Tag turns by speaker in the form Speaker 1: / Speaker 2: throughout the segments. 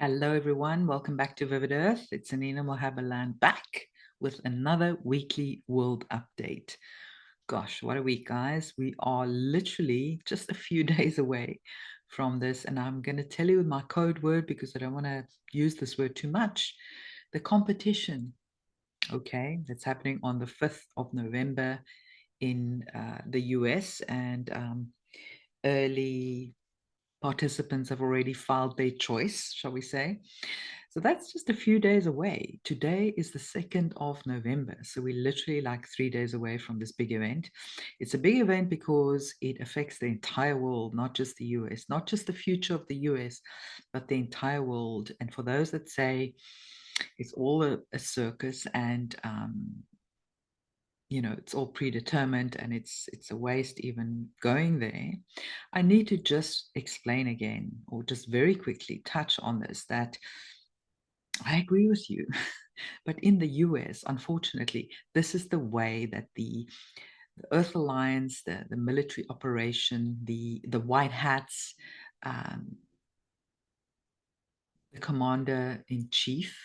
Speaker 1: Hello, everyone. Welcome back to Vivid Earth. It's Anina Malherbe-Lan back with another weekly world update. Gosh, what a week, guys. We are literally just a few days away from this, and I'm going to tell you my code word because I don't want to use this word too much. The competition, okay, that's happening on the 5th of November in the US, and early participants have already filed their choice, shall we say. So that's just a few days away. Today is the 2nd of November. So we're literally like 3 days away from this big event. It's a big event because it affects the entire world, not just the US, not just the future of the US, but the entire world. And for those that say it's all a circus and it's all predetermined and it's a waste even going there, I need to just explain again, or just very quickly touch on this, that I agree with you. But in the US, unfortunately, this is the way that the Earth Alliance, the military operation, the white hats, um, the commander in chief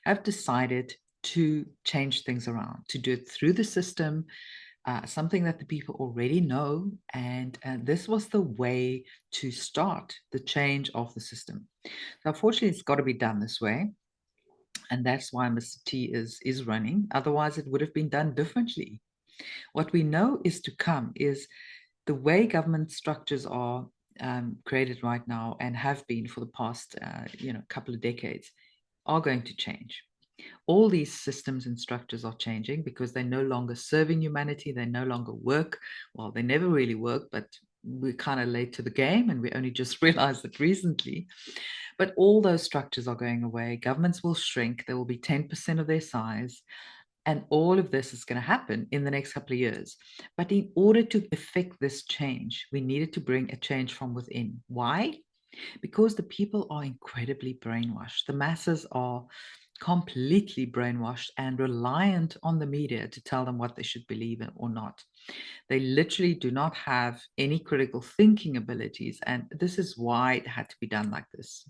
Speaker 1: have decided to change things around, to do it through the system, something that the people already know. And this was the way to start the change of the system. So unfortunately, it's got to be done this way. And that's why Mr. T is running. Otherwise, it would have been done differently. What we know is to come is the way government structures are created right now and have been for the past couple of decades are going to change. All these systems and structures are changing because they're no longer serving humanity. They no longer work. Well, they never really work, but we're kind of late to the game and we only just realized it recently. But all those structures are going away. Governments will shrink. They will be 10% of their size. And all of this is going to happen in the next couple of years. But in order to effect this change, we needed to bring a change from within. Why? Because the people are incredibly brainwashed. The masses are completely brainwashed and reliant on the media to tell them what they should believe in or not. They literally do not have any critical thinking abilities. And this is why it had to be done like this.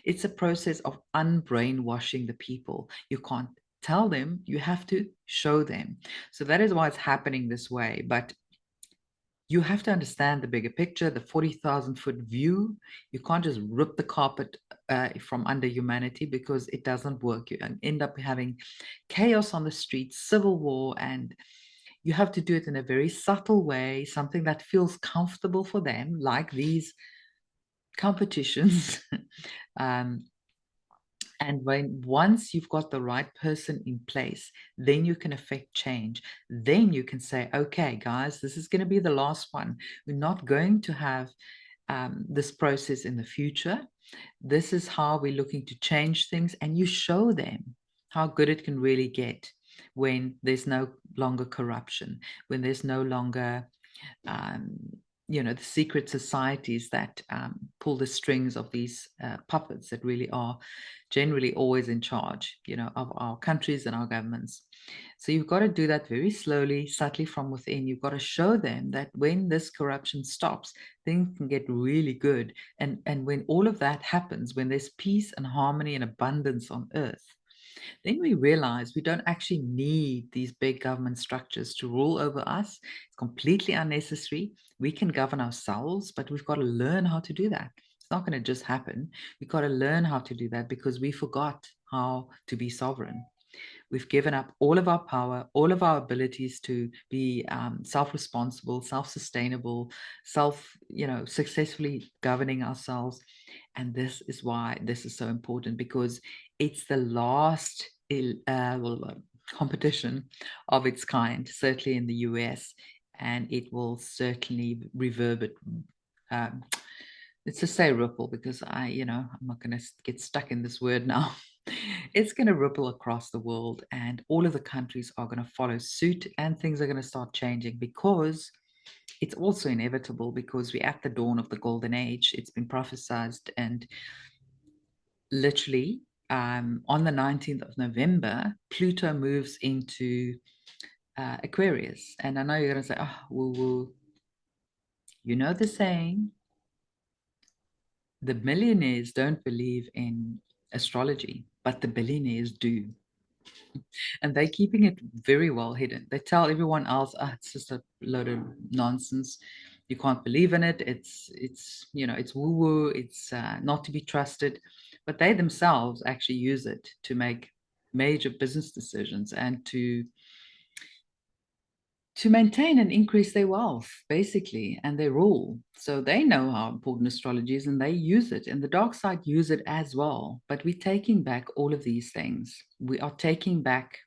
Speaker 1: It's a process of unbrainwashing the people. You can't tell them, you have to show them. So that is why it's happening this way. But you have to understand the bigger picture, the 40,000-foot view. You can't just rip the carpet from under humanity, because it doesn't work. You end up having chaos on the streets, civil war, and you have to do it in a very subtle way, something that feels comfortable for them, like these competitions. um, and once you've got the right person in place, then you can affect change. Then you can say, okay, guys, this is going to be the last one. We're not going to have this process in the future. This is how we're looking to change things. And you show them how good it can really get when there's no longer corruption, when there's no longer um, the secret societies that pull the strings of these puppets that really are generally always in charge, of our countries and our governments. So you've got to do that very slowly, subtly from within. You've got to show them that when this corruption stops, things can get really good. And when all of that happens, when there's peace and harmony and abundance on earth, then we realize we don't actually need these big government structures to rule over us. It's completely unnecessary. We can govern ourselves, but we've got to learn how to do that. It's not going to just happen. We've got to learn how to do that because we forgot how to be sovereign. We've given up all of our power, all of our abilities to be self-responsible, self-sustainable, successfully governing ourselves. And this is why this is so important, because it's the last competition of its kind, certainly in the US, and it will certainly reverberate. Let's just say ripple, because I'm not going to get stuck in this word now. It's going to ripple across the world, and all of the countries are going to follow suit, and things are going to start changing, because it's also inevitable, because we're at the dawn of the golden age. It's been prophesied, and literally on the 19th of November, Pluto moves into Aquarius. And I know you're going to say, oh, woo woo. You know the saying, the millionaires don't believe in astrology, but the billionaires do. And they're keeping it very well hidden. They tell everyone else, it's just a load of nonsense. You can't believe in it. It's it's woo woo. It's not to be trusted. But they themselves actually use it to make major business decisions and to maintain and increase their wealth, basically, and their rule. So they know how important astrology is and they use it. And the dark side use it as well. But we're taking back all of these things. We are taking back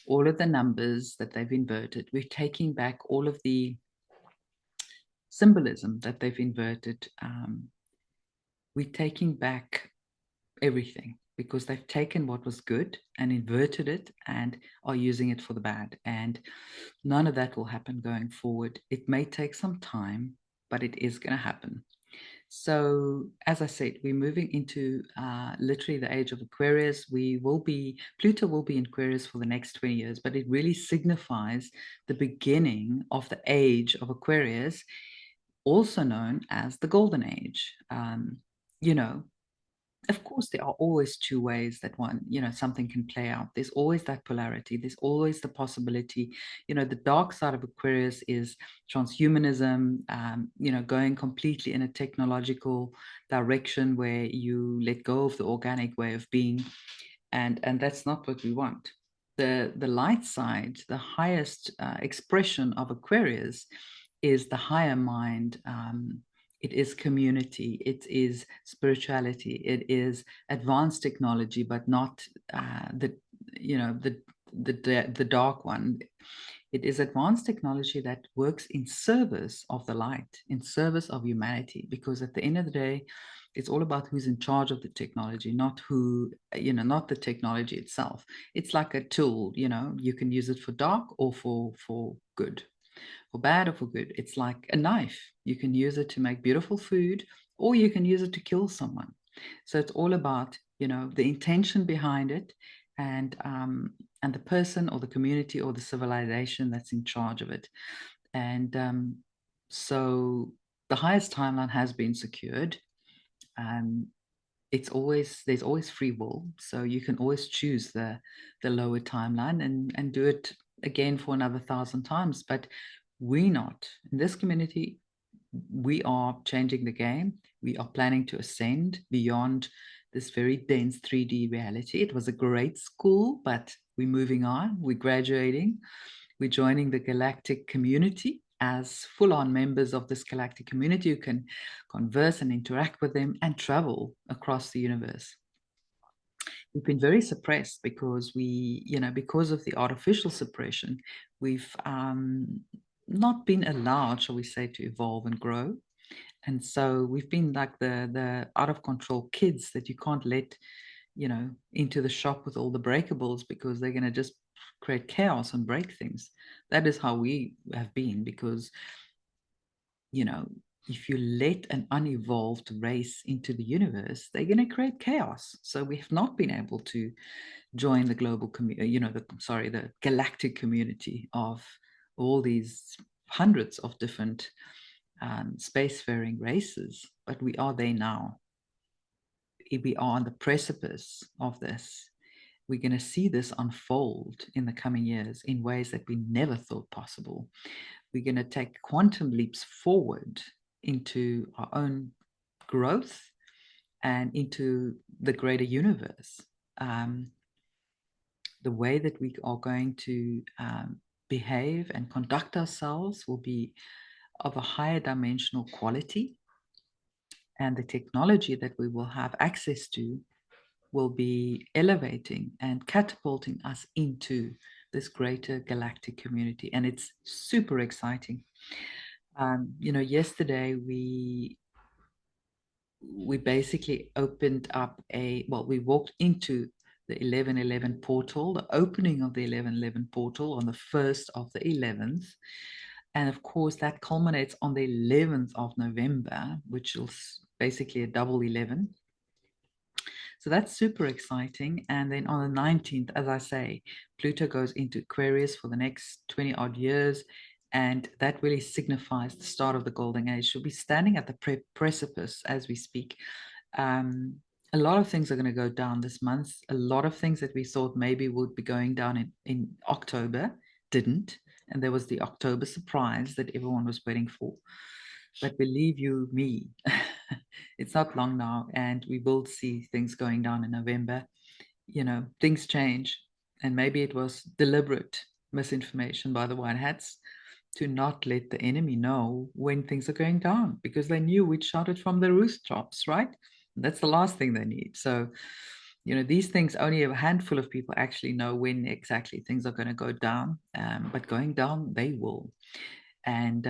Speaker 1: all of the numbers that they've inverted. We're taking back all of the symbolism that they've inverted. We're taking back everything because they've taken what was good and inverted it and are using it for the bad. And none of that will happen going forward. It may take some time, but it is going to happen. So, as I said, we're moving into literally the age of Aquarius. Pluto will be in Aquarius for the next 20 years, but it really signifies the beginning of the age of Aquarius, also known as the Golden Age. You know, of course, there are always two ways that something can play out. There's always that polarity. There's always the possibility. The dark side of Aquarius is transhumanism, going completely in a technological direction where you let go of the organic way of being. And that's not what we want. The light side, the highest expression of Aquarius is the higher mind. It is community, it is spirituality, it is advanced technology, but not the dark one. It is advanced technology that works in service of the light, in service of humanity, because at the end of the day, it's all about who's in charge of the technology, not not the technology itself. It's like a tool, you can use it for dark or for good, for bad or for good. It's like a knife. You can use it to make beautiful food, or you can use it to kill someone. So it's all about, the intention behind it, and the person or the community or the civilization that's in charge of it. And so the highest timeline has been secured. Um, there's always free will, so you can always choose the lower timeline and do it again for another 1,000 times. But we not in this community. We are changing the game. We are planning to ascend beyond this very dense 3D reality. It was a great school, but we're moving on. We're graduating. We're joining the galactic community as full-on members of this galactic community who can converse and interact with them and travel across the universe. We've been very suppressed because because of the artificial suppression, we've not been allowed, shall we say, to evolve and grow. And so we've been like the out of control kids that you can't let, into the shop with all the breakables because they're going to just create chaos and break things. That is how we have been because, if you let an unevolved race into the universe, they're going to create chaos. So we have not been able to join the global community, the galactic community of all these hundreds of different spacefaring races, but we are there now. We are on the precipice of this. We're going to see this unfold in the coming years in ways that we never thought possible. We're going to take quantum leaps forward into our own growth and into the greater universe. The way that we are going to behave and conduct ourselves will be of a higher dimensional quality, and the technology that we will have access to will be elevating and catapulting us into this greater galactic community. And it's super exciting. Yesterday we basically opened up we walked into the 1111 portal, the opening of the 1111 portal on the 1st of the 11th. And of course, that culminates on the 11th of November, which is basically a double 11. So that's super exciting. And then on the 19th, as I say, Pluto goes into Aquarius for the next 20 odd years. And that really signifies the start of the golden age. So we're standing at the precipice as we speak. A lot of things are going to go down this month. A lot of things that we thought maybe would be going down in October didn't. And there was the October surprise that everyone was waiting for. But believe you me, it's not long now, and we will see things going down in November. You know, things change, and maybe it was deliberate misinformation by the white hats to not let the enemy know when things are going down, because they knew we'd shout it from the rooftops, right? That's the last thing they need. So, you know, these things, only a handful of people actually know when exactly things are going to go down, but going down, they will. And,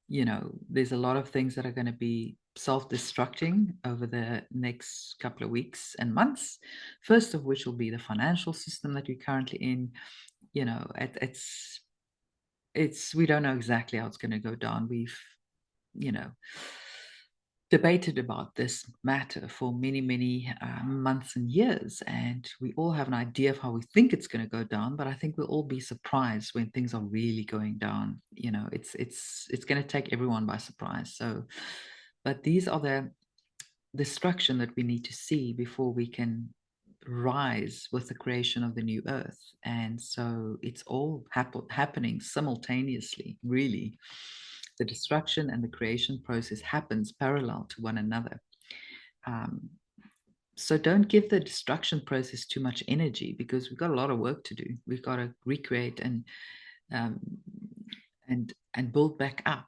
Speaker 1: you know, there's a lot of things that are going to be self-destructing over the next couple of weeks and months. First of which will be the financial system that we're currently in. You know, it's we don't know exactly how it's going to go down. We've, you know, debated about this matter for many months and years, and we all have an idea of how we think it's going to go down, but I think we'll all be surprised when things are really going down. You know, it's going to take everyone by surprise. So, but these are the destruction that we need to see before we can rise with the creation of the new earth. And so it's all happening simultaneously, really. The destruction and the creation process happens parallel to one another. Um, so don't give the destruction process too much energy, because we've got a lot of work to do. We've got to recreate um, and build back up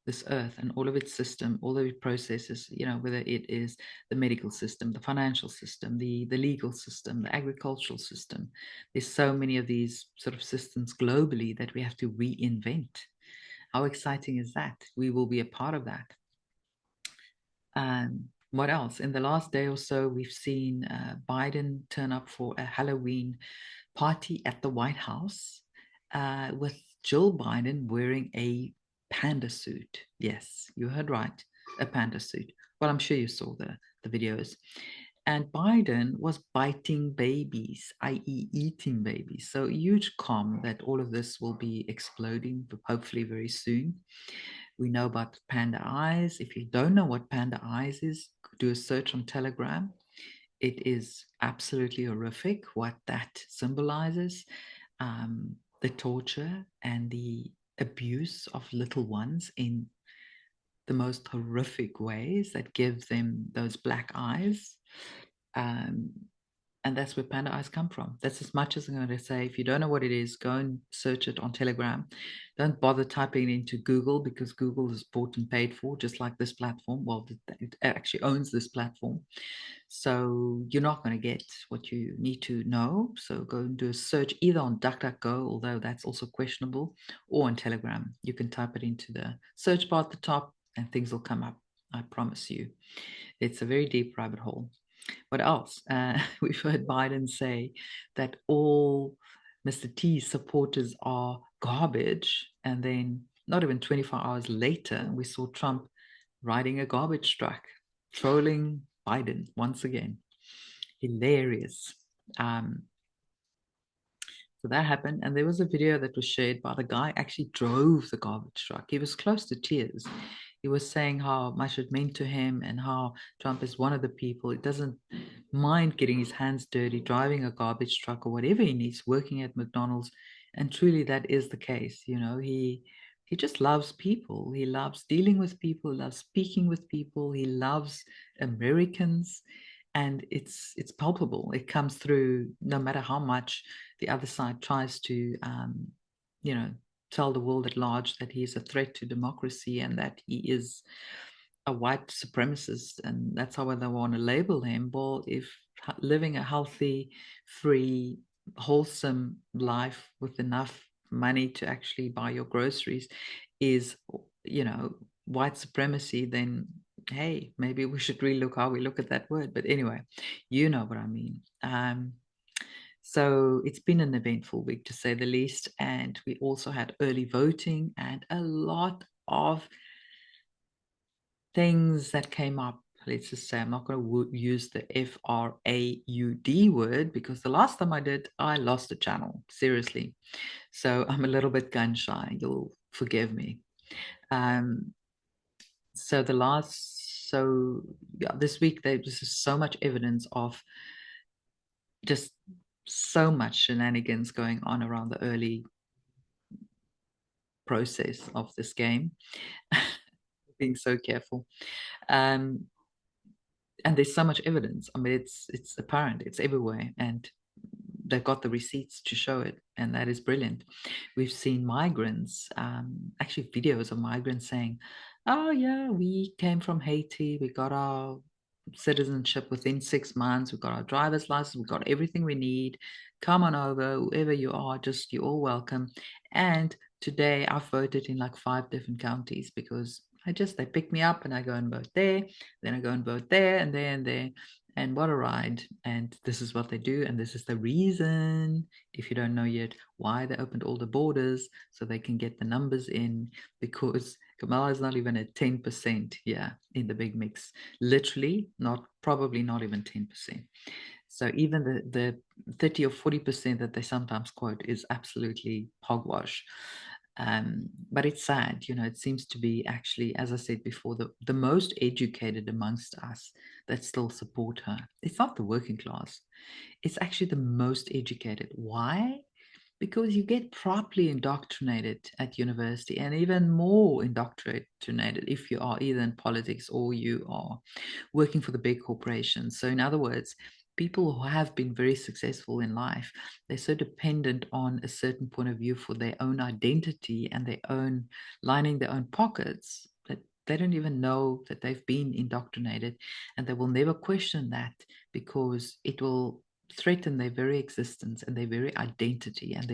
Speaker 1: this earth and all of its system, all of its processes, you know, whether it is the medical system, the financial system, the legal system, the agricultural system. There's so many of these sort of systems globally that we have to reinvent. How exciting is that? We will be a part of that. What else? In the last day or so, we've seen Biden turn up for a Halloween party at the White House with Jill Biden wearing a panda suit. Yes, you heard right, a panda suit. Well, I'm sure you saw the videos. And Biden was biting babies, i.e., eating babies. So, huge calm that all of this will be exploding, hopefully, very soon. We know about panda eyes. If you don't know what panda eyes is, do a search on Telegram. It is absolutely horrific what that symbolizes. The torture and the abuse of little ones in the most horrific ways that give them those black eyes. Um, and that's where panda eyes come from. That's as much as I'm going to say. If you don't know what it is, go and search it on Telegram. Don't bother typing it into Google, because Google is bought and paid for, just like this platform. Well, it actually owns this platform. So you're not going to get what you need to know. So go and do a search either on DuckDuckGo, although that's also questionable, or on Telegram. You can type it into the search bar at the top and things will come up. I promise you. It's a very deep rabbit hole. What else? We've heard Biden say that all Mr. T's supporters are garbage. And then not even 24 hours later, we saw Trump riding a garbage truck, trolling Biden once again. Hilarious. So that happened. And there was a video that was shared by the guy actually drove the garbage truck. He was close to tears. He was saying how much it meant to him and how Trump is one of the people. He doesn't mind getting his hands dirty, driving a garbage truck or whatever he needs, working at McDonald's. And truly that is the case. You know, he just loves people. He loves dealing with people, he loves speaking with people, he loves Americans. And it's palpable. It comes through no matter how much the other side tries to, you know, tell the world at large that he is a threat to democracy and that he is a white supremacist, and that's how they want to label him. Well, if living a healthy, free, wholesome life with enough money to actually buy your groceries is, you know, white supremacy, then hey, maybe we should really look how we look at that word. But anyway, you know what I mean. So it's been an eventful week, to say the least. And we also had early voting and a lot of things that came up let's just say I'm not going to use the FRAUD word, because the last time I did, I lost the channel, seriously. So I'm a little bit gun shy. You'll forgive me. Um, so this week there was just so much evidence of just so much shenanigans going on around the early process of this game. Being so careful. And there's so much evidence. I mean, it's apparent, it's everywhere, and they've got the receipts to show it, and that is brilliant. We've seen migrants, actually videos of migrants saying, oh yeah, we came from Haiti, we got our citizenship within 6 months, we got our driver's license, we got everything we need, come on over, whoever you are, just you're all welcome. And today I voted in like 5 different counties, because they pick me up and I go and vote there, then I go and vote there and there and there. And what a ride. And this is what they do. And this is the reason, if you don't know yet, why they opened all the borders, so they can get the numbers in, because Kamala is not even at 10% in the big mix. Literally, probably not even 10%. So even the 30 or 40% that they sometimes quote is absolutely hogwash. But it's sad, it seems to be actually, as I said before, the most educated amongst us that still support her. It's not the working class. It's actually the most educated. Why? Because you get properly indoctrinated at university, and even more indoctrinated if you are either in politics or you are working for the big corporations. So in other words, people who have been very successful in life, they're so dependent on a certain point of view for their own identity and their own lining their own pockets, that they don't even know that they've been indoctrinated, and they will never question that, because it will threaten their very existence and their very identity and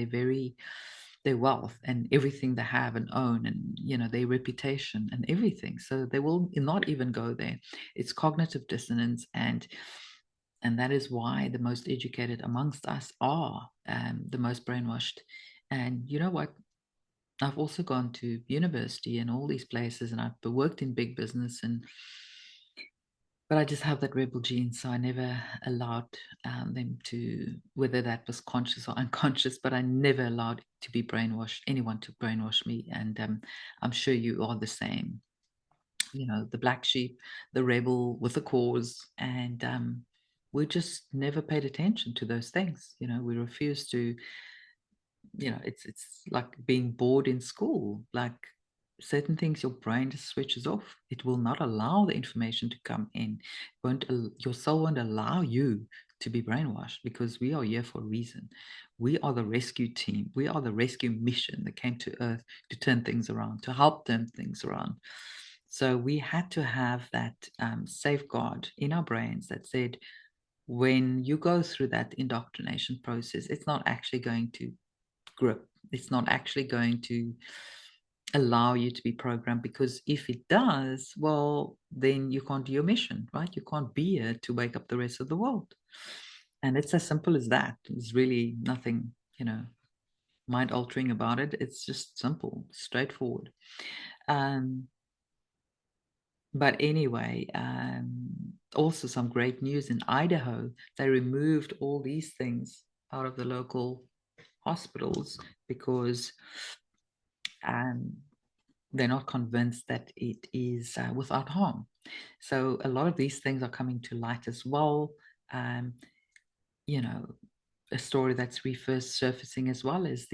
Speaker 1: their wealth and everything they have and own, and their reputation and everything. So they will not even go there. It's cognitive dissonance, and that is why the most educated amongst us are the most brainwashed. And you know what? I've also gone to university and all these places, and I've worked in big business, but I just have that rebel gene, so I never allowed them to, whether that was conscious or unconscious, but I never allowed to be brainwashed, anyone to brainwash me. And I'm sure you are the same. The black sheep, the rebel with a cause, and we just never paid attention to those things. We refused to. It's like being bored in school. Like, certain things your brain just switches off. It will not allow the information to come in. Your soul won't allow you to be brainwashed, because we are here for a reason. We are the rescue team. We are the rescue mission that came to Earth to turn things around, to help turn things around. So we had to have that safeguard in our brains that said, when you go through that indoctrination process, it's not actually going to grip. It's not actually going to allow you to be programmed, because if it does, well, then you can't do your mission, right? You can't be here to wake up the rest of the world. And it's as simple as that. There's really nothing, mind altering about it. It's just simple, straightforward. But anyway, also some great news in Idaho. They removed all these things out of the local hospitals, because they're not convinced that it is without harm. So a lot of these things are coming to light as well. You know, a story that's surfacing as well is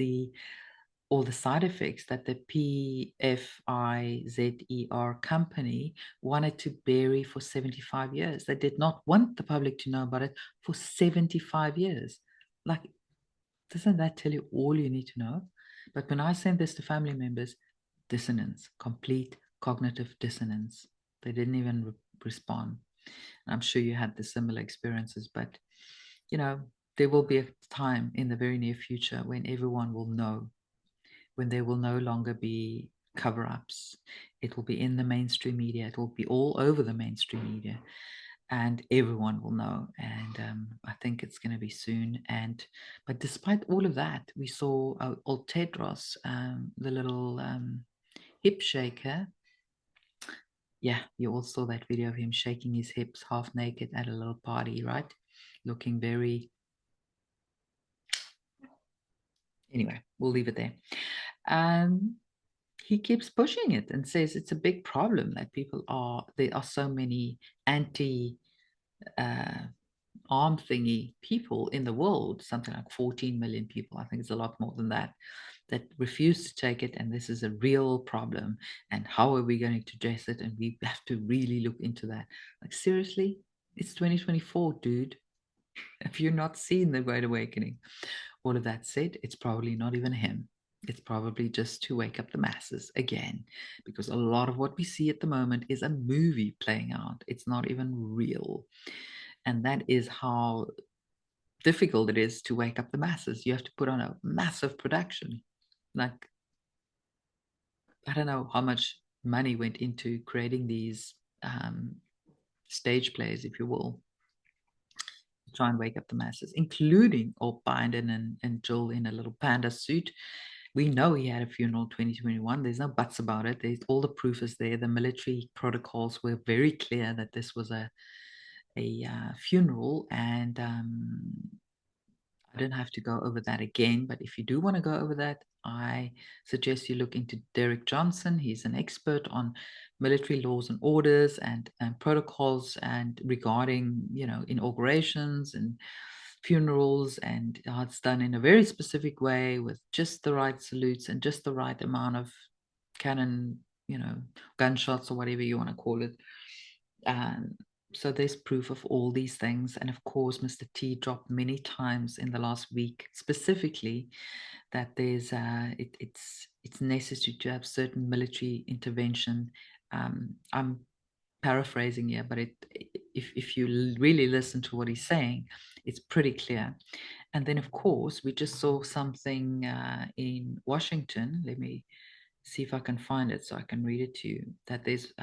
Speaker 1: all the side effects that the PFIZER company wanted to bury for 75 years. They did not want the public to know about it for 75 years. Like, doesn't that tell you all you need to know? But when I sent this to family members, dissonance, complete cognitive dissonance. They didn't even respond. And I'm sure you had the similar experiences, but there will be a time in the very near future when everyone will know, when there will no longer be cover-ups. It will be in the mainstream media. It will be all over the mainstream media, and everyone will know. And I think it's going to be soon. But despite all of that, we saw old Tedros, the little hip shaker, Yeah, you all saw that video of him shaking his hips half naked at a little party, right? Looking very... Anyway, we'll leave it there. He keeps pushing it and says it's a big problem that there are so many anti uh, arm thingy people in the world, something like 14 million people. I think it's a lot more than that, that refuse to take it. And this is a real problem. And how are we going to address it? And we have to really look into that. Like, seriously? It's 2024, dude. Have you not seen the Great Awakening? All of that said, it's probably not even him. It's probably just to wake up the masses again, because a lot of what we see at the moment is a movie playing out. It's not even real. And that is how difficult it is to wake up the masses. You have to put on a massive production. Like, I don't know how much money went into creating these stage plays, if you will, to try and wake up the masses, including old Biden and Jill in a little panda suit. We know he had a funeral in 2021. There's no buts about it. All the proof is there. The military protocols were very clear that this was a funeral, and I don't have to go over that again. But if you do want to go over that, I suggest you look into Derek Johnson. He's an expert on military laws and orders and protocols and regarding, inaugurations and funerals, and how it's done in a very specific way with just the right salutes and just the right amount of cannon, gunshots or whatever you want to call it. Um, so there's proof of all these things. And of course, Mr. T dropped many times in the last week, specifically that it's necessary to have certain military intervention. I'm paraphrasing here, but if you really listen to what he's saying, it's pretty clear. And then, of course, we just saw something in Washington. Let me see if I can find it so I can read it to you. That there's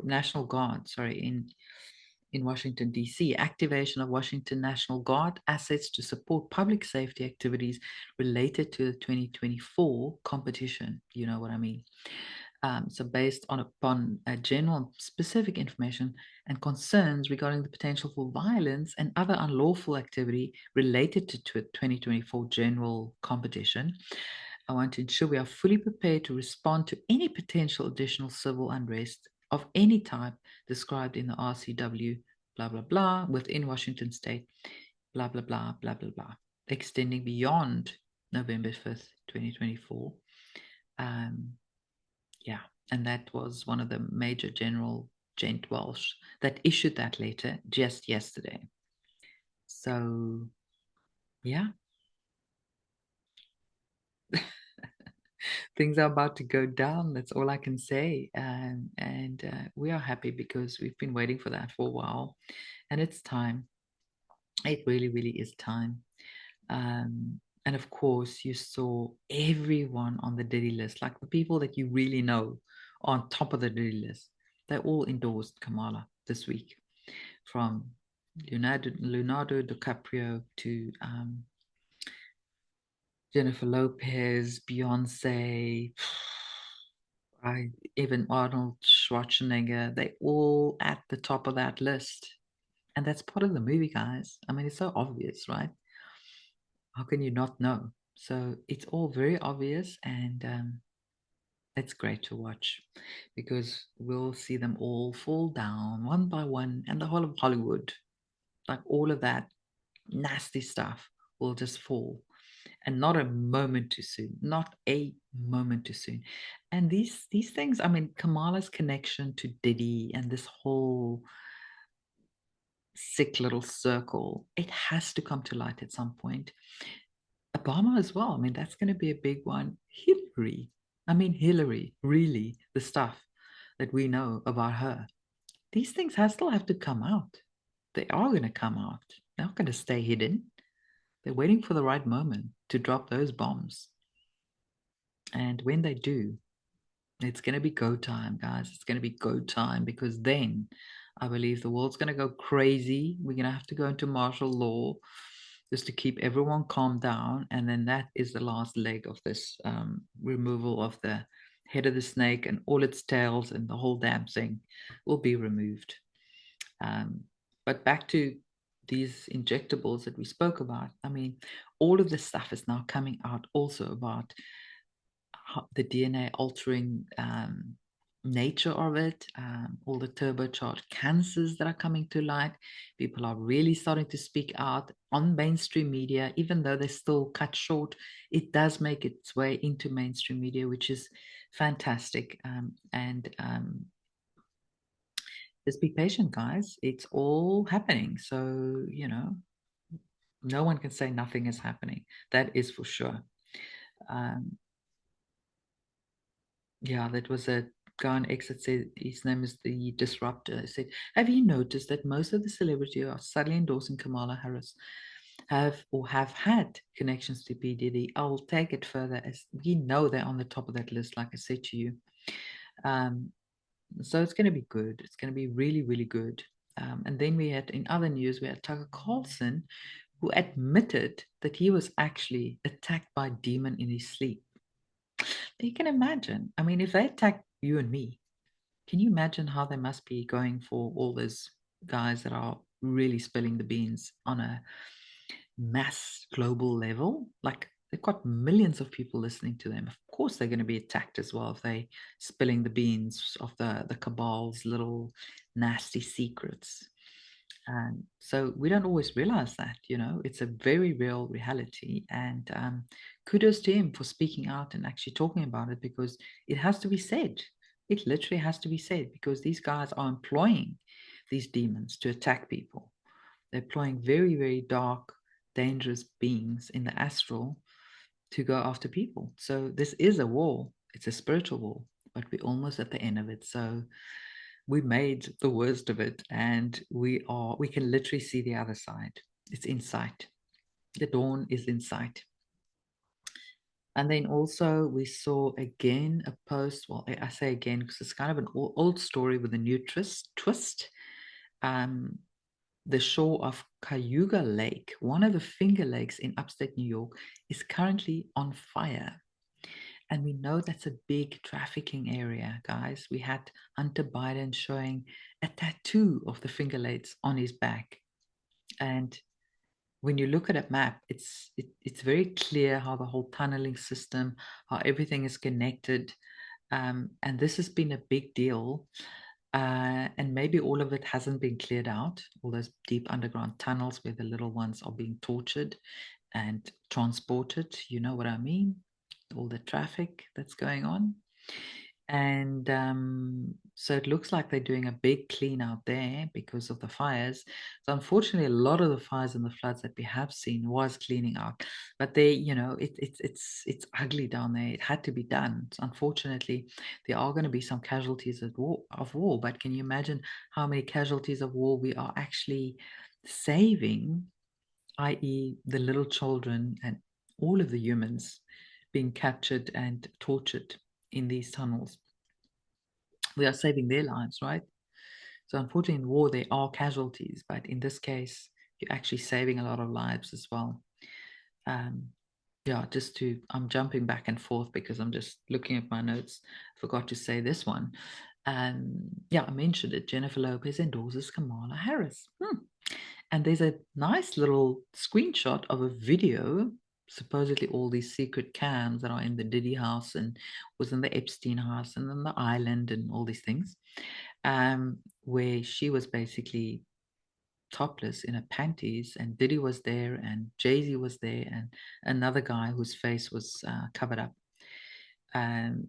Speaker 1: National Guard, sorry, in Washington, D.C., activation of Washington National Guard assets to support public safety activities related to the 2024 competition. You know what I mean? So based upon general specific information and concerns regarding the potential for violence and other unlawful activity related to 2024 general competition, I want to ensure we are fully prepared to respond to any potential additional civil unrest of any type described in the RCW, blah, blah, blah, within Washington state, blah, blah, blah, blah, blah, blah, extending beyond November 5th, 2024. Yeah, and that was one of the Major General Gent Welsh that issued that letter just yesterday. So, yeah, things are about to go down. That's all I can say. And we are happy because we've been waiting for that for a while. And it's time. It really, really is time. And of course, you saw everyone on the Diddy list, like the people that you really know on top of the Diddy list. They all endorsed Kamala this week, from Leonardo DiCaprio to Jennifer Lopez, Beyonce, even Arnold Schwarzenegger. They all at the top of that list. And that's part of the movie, guys. I mean, it's so obvious, right? How can you not know? So it's all very obvious, and it's great to watch because we'll see them all fall down one by one, and the whole of Hollywood, like all of that nasty stuff, will just fall, and not a moment too soon, not a moment too soon. And these things, I mean, Kamala's connection to Diddy and this whole sick little circle, it has to come to light at some point. Obama as well. I mean, that's going to be a big one. Hillary. I mean, Hillary, really, the stuff that we know about her. These things still have to come out. They are going to come out. They're not going to stay hidden. They're waiting for the right moment to drop those bombs. And when they do, it's going to be go time, guys. It's going to be go time, because then I believe the world's going to go crazy. We're going to have to go into martial law just to keep everyone calm down. And then that is the last leg of this removal of the head of the snake and all its tails and the whole damn thing will be removed. But back to these injectables that we spoke about. I mean, all of this stuff is now coming out also about the DNA altering nature of it, all the turbocharged cancers that are coming to light. People are really starting to speak out on mainstream media, even though they're still cut short. It does make its way into mainstream media, which is fantastic. And just be patient, guys. It's all happening. So, no one can say nothing is happening. That is for sure. Yeah, that was a guy on X that said his name is the Disruptor. He said, have you noticed that most of the celebrities who are suddenly endorsing Kamala Harris have had connections to P. Diddy? I'll take it further as we know they're on the top of that list, like I said to you. So it's going to be good. It's going to be really, really good. And then we had, in other news, we had Tucker Carlson, who admitted that he was actually attacked by a demon in his sleep. You can imagine. I mean, if they attack you and me, can you imagine how they must be going for all those guys that are really spilling the beans on a mass global level? Like they've got millions of people listening to them. Of course, they're going to be attacked as well if they spilling the beans of the cabal's little nasty secrets. And so we don't always realize that, it's a very real reality. And kudos to him for speaking out and actually talking about it, because it has to be said. It literally has to be said, because these guys are employing these demons to attack people. They're employing very, very dark, dangerous beings in the astral to go after people. So this is a war. It's a spiritual war, but we're almost at the end of it. So we made the worst of it, and we can literally see the other side. It's in sight. The dawn is in sight. And then also we saw again a post. Well, I say again because it's kind of an old story with a new twist. The shore of Cayuga Lake, one of the Finger Lakes in upstate New York, is currently on fire. And we know that's a big trafficking area, guys. We had Hunter Biden showing a tattoo of the Finger Lakes on his back. And when you look at a map, it's very clear how the whole tunneling system, how everything is connected. And this has been a big deal. And maybe all of it hasn't been cleared out, all those deep underground tunnels where the little ones are being tortured and transported. You know what I mean? All the traffic that's going on. And so it looks like they're doing a big clean out there because of the fires. So unfortunately, a lot of the fires and the floods that we have seen was cleaning out, but it's ugly down there. It had to be done. So unfortunately, there are going to be some casualties of war. But can you imagine how many casualties of war we are actually saving, i.e., the little children and all of the humans being captured and tortured in these tunnels? We are saving their lives, right? So unfortunately, in war, there are casualties, but in this case, you're actually saving a lot of lives as well. Yeah, I'm jumping back and forth because I'm just looking at my notes. Forgot to say this one. Yeah, I mentioned it. Jennifer Lopez endorses Kamala Harris. And there's a nice little screenshot of a video, supposedly all these secret cams that are in the Diddy house and was in the Epstein house and then the island and all these things, where she was basically topless in her panties, and Diddy was there and Jay-Z was there and another guy whose face was covered up. And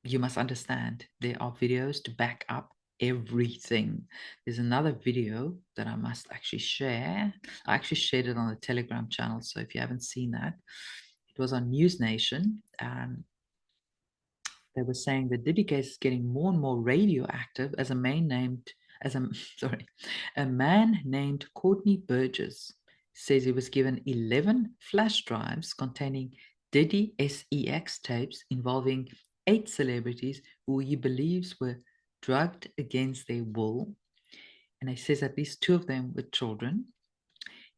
Speaker 1: you must understand, there are videos to back up everything. There's another video that I must actually share. I actually shared it on the Telegram channel, so if you haven't seen that, it was on News Nation. They were saying the Diddy case is getting more and more radioactive as a man named Courtney Burgess says he was given 11 flash drives containing Diddy sex tapes involving 8 celebrities who he believes were drugged against their will. And he says at least 2 of them were children.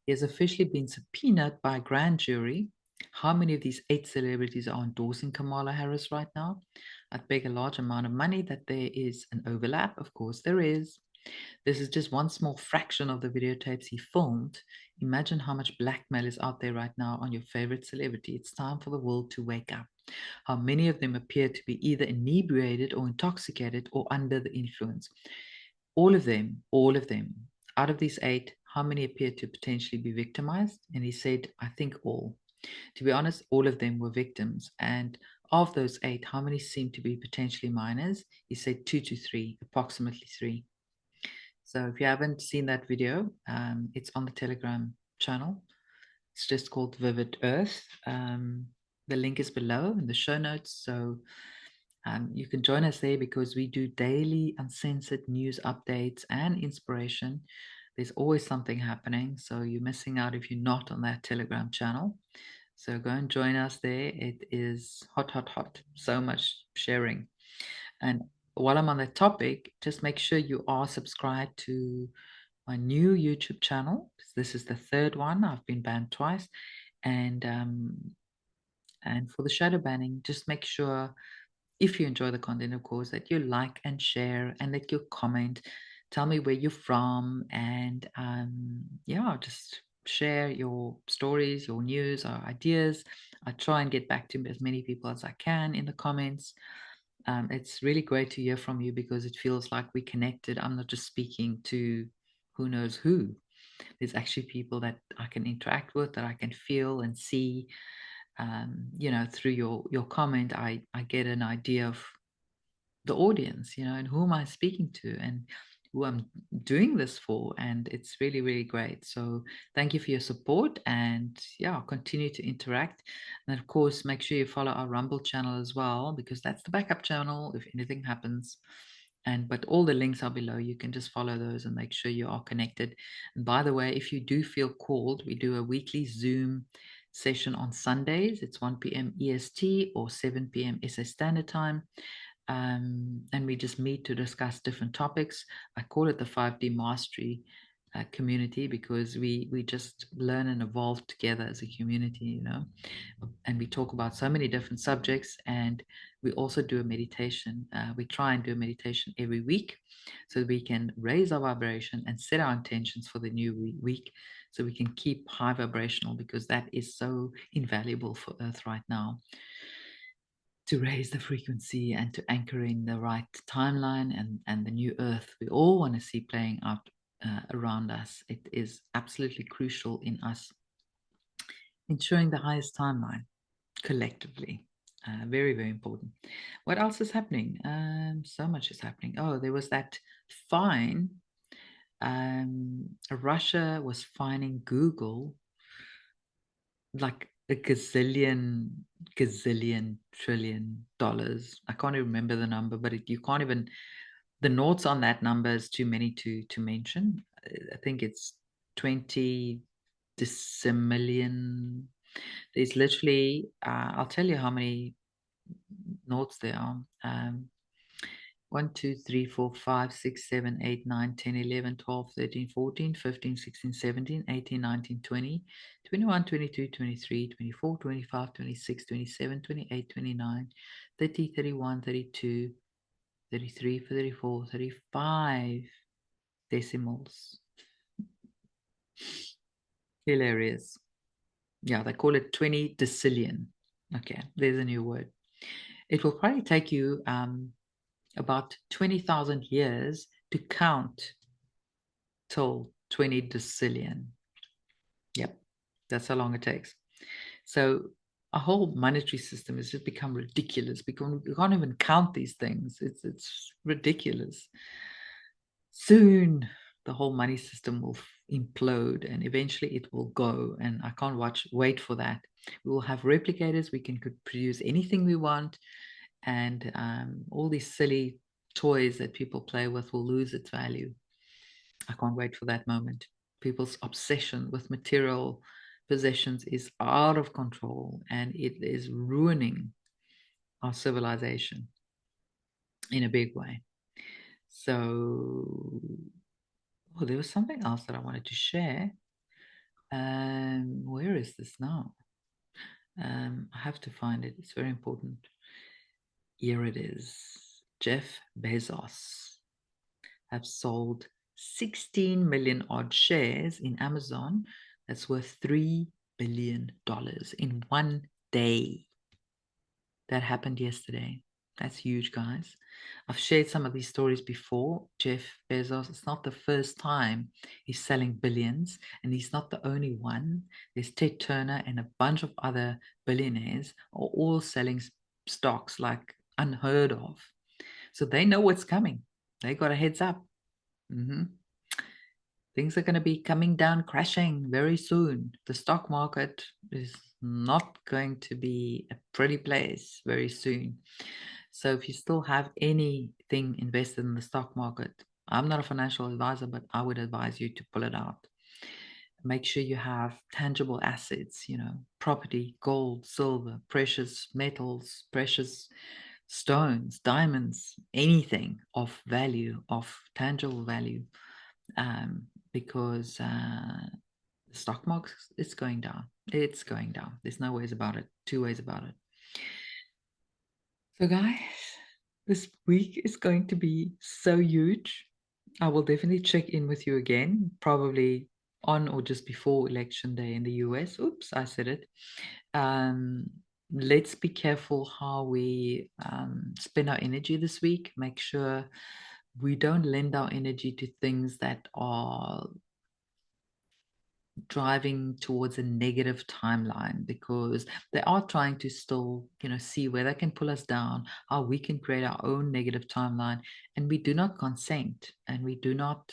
Speaker 1: He has officially been subpoenaed by a grand jury How many of these 8 celebrities are endorsing Kamala Harris right now? I'd beg a large amount of money that there is an overlap. Of course, there is. This is just one small fraction of the videotapes he filmed. Imagine how much blackmail is out there right now on your favorite celebrity. It's time for the world to wake up. How many of them appear to be either inebriated or intoxicated or under the influence? All of them, all of them. Out of these 8, how many appear to potentially be victimized? And he said, I think all. To be honest, all of them were victims. And of those 8, how many seem to be potentially minors? He said 2 to 3, approximately 3. So if you haven't seen that video, it's on the Telegram channel. It's just called Vivid Earth. The link is below in the show notes. So you can join us there because we do daily uncensored news updates and inspiration. There's always something happening. So you're missing out if you're not on that Telegram channel. So go and join us there. It is hot, hot, hot. So much sharing. And while I'm on that topic, just make sure you are subscribed to my new YouTube channel. This is the 3rd one. I've been banned twice. And for the shadow banning, just make sure, if you enjoy the content, of course, that you like and share and that you comment. Tell me where you're from, and yeah, just share your stories, your news, or ideas. I try and get back to as many people as I can in the comments. It's really great to hear from you because it feels like we're connected. I'm not just speaking to who knows who. There's actually people that I can interact with, that I can feel and see. Through your comment, I get an idea of the audience, and who am I speaking to and who I'm doing this for. And it's really, really great. So thank you for your support, and yeah, continue to interact. And of course, make sure you follow our Rumble channel as well, because that's the backup channel if anything happens. But all the links are below. You can just follow those and make sure you are connected. And by the way, if you do feel called, we do a weekly Zoom session on Sundays. It's 1 p.m. EST or 7 p.m. SA Standard Time. And we just meet to discuss different topics. I call it the 5D Mastery community because we just learn and evolve together as a community, and we talk about so many different subjects. And we also do a meditation. We try and do a meditation every week so that we can raise our vibration and set our intentions for the new week, so we can keep high vibrational, because that is so invaluable for Earth right now, to raise the frequency and to anchor in the right timeline and the new Earth we all want to see playing out around us. It is absolutely crucial in us ensuring the highest timeline collectively. Very, very important. What else is happening? So much is happening. Oh, there was that fine. Russia was fining Google like a gazillion trillion dollars. I can't even remember the number, but you can't even, the noughts on that number is too many to mention. I think it's 20 decimillion. There's literally, I'll tell you how many noughts there are. 1, 2, 3, 4, 5, 6, 7, 8, 9, 10, 11, 12, 13, 14, 15, 16, 17, 18, 19, 20, 21, 22, 23, 24, 25, 26, 27, 28, 29, 30, 31, 32, 33, 34, 35 decimals. Hilarious. Yeah, they call it 20 decillion. Okay, there's a new word. It will probably take you about 20,000 years to count till 20 decillion. Yep, that's how long it takes. So our whole monetary system has just become ridiculous because we can't even count these things. It's ridiculous. Soon the whole money system will implode and eventually it will go, and I can't wait for that. We will have replicators. We could produce anything we want, and all these silly toys that people play with will lose its value. I can't wait for that moment. People's obsession with material possessions is out of control, and it is ruining our civilization in a big way. So, there was something else that I wanted to share. Where is this now? I have to find it. It's very important. Here it is. Jeff Bezos have sold 16 million odd shares in Amazon. That's worth $3 billion in one day. That happened yesterday. That's huge, guys. I've shared some of these stories before. Jeff Bezos, it's not the first time he's selling billions, and he's not the only one. There's Ted Turner and a bunch of other billionaires are all selling stocks like unheard of. So they know what's coming. They got a heads up. Things are going to be coming down, crashing very soon. The stock market is not going to be a pretty place very soon. So if you still have anything invested in the stock market, I'm not a financial advisor, but I would advise you to pull it out. Make sure you have tangible assets, property, gold, silver, precious metals, precious stones, diamonds, anything of value, of tangible value, because the stock market is going down. It's going down. There's no ways about it. Two ways about it. So guys, this week is going to be so huge. I will definitely check in with you again, probably on or just before election day in the US. Oops, I said it. Let's be careful how we spend our energy this week. Make sure we don't lend our energy to things that are driving towards a negative timeline, because they are trying to still, see where they can pull us down, how we can create our own negative timeline, and we do not consent and we do not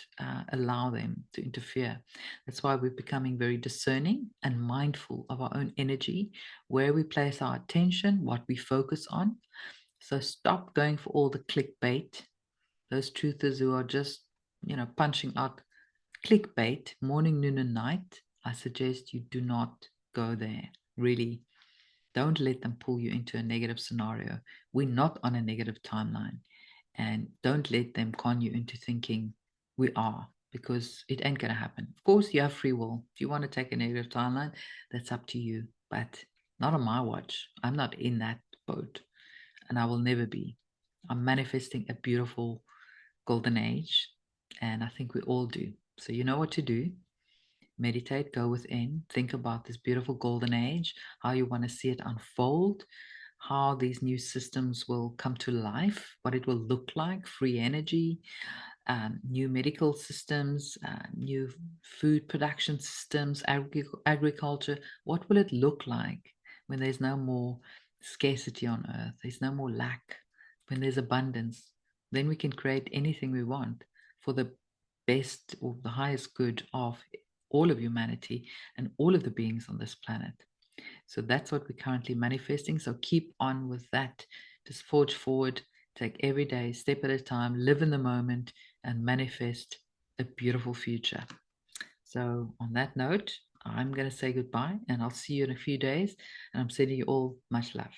Speaker 1: allow them to interfere. That's why we're becoming very discerning and mindful of our own energy, where we place our attention, what we focus on. So stop going for all the clickbait, those truthers who are just, punching out clickbait morning, noon, and night. I suggest you do not go there. Really, don't let them pull you into a negative scenario. We're not on a negative timeline. And don't let them con you into thinking we are, because it ain't going to happen. Of course, you have free will. If you want to take a negative timeline, that's up to you. But not on my watch. I'm not in that boat. And I will never be. I'm manifesting a beautiful golden age. And I think we all do. So you know what to do. Meditate, go within, think about this beautiful golden age, how you want to see it unfold, how these new systems will come to life, what it will look like, free energy, new medical systems, new food production systems, agriculture. What will it look like when there's no more scarcity on earth, there's no more lack, when there's abundance? Then we can create anything we want for the best or the highest good of all of humanity and all of the beings on this planet. So that's what we're currently manifesting. So keep on with that. Just forge forward, take every day, step at a time, live in the moment, and manifest a beautiful future. So on that note, I'm going to say goodbye, and I'll see you in a few days. And I'm sending you all much love.